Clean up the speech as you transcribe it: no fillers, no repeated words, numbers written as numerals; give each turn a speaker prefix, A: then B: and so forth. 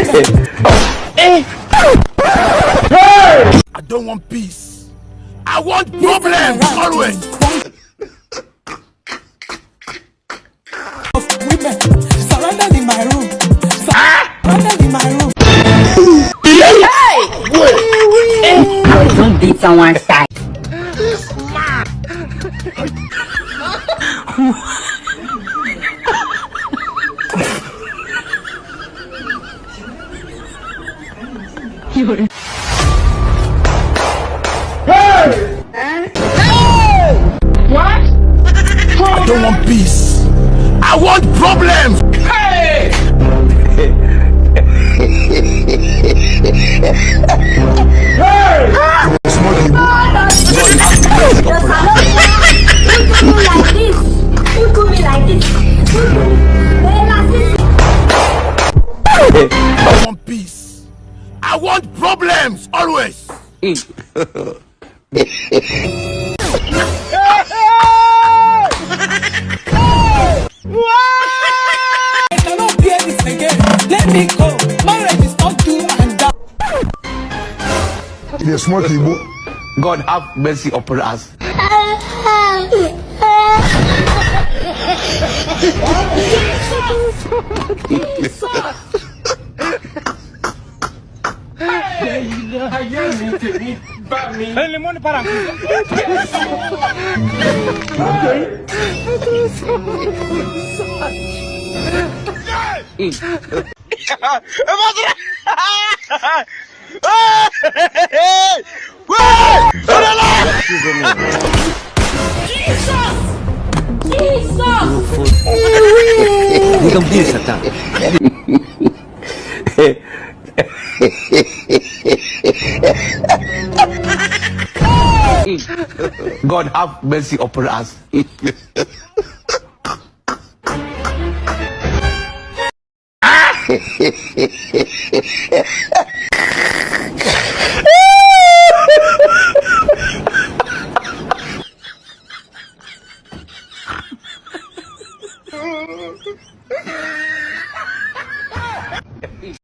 A: I don't want peace. I want problems always.
B: Of women surrounded in my room. Surrounded in my room.
C: I don't beat someone's side.
A: This man.
C: What?
A: I don't want peace. I want problems. Hey!
C: Who do me like this?
A: I want peace. I want problems always.
B: I cannot bear this again. Let me go. Marriage is not do and die.
D: God have mercy upon us. God have mercy upon us.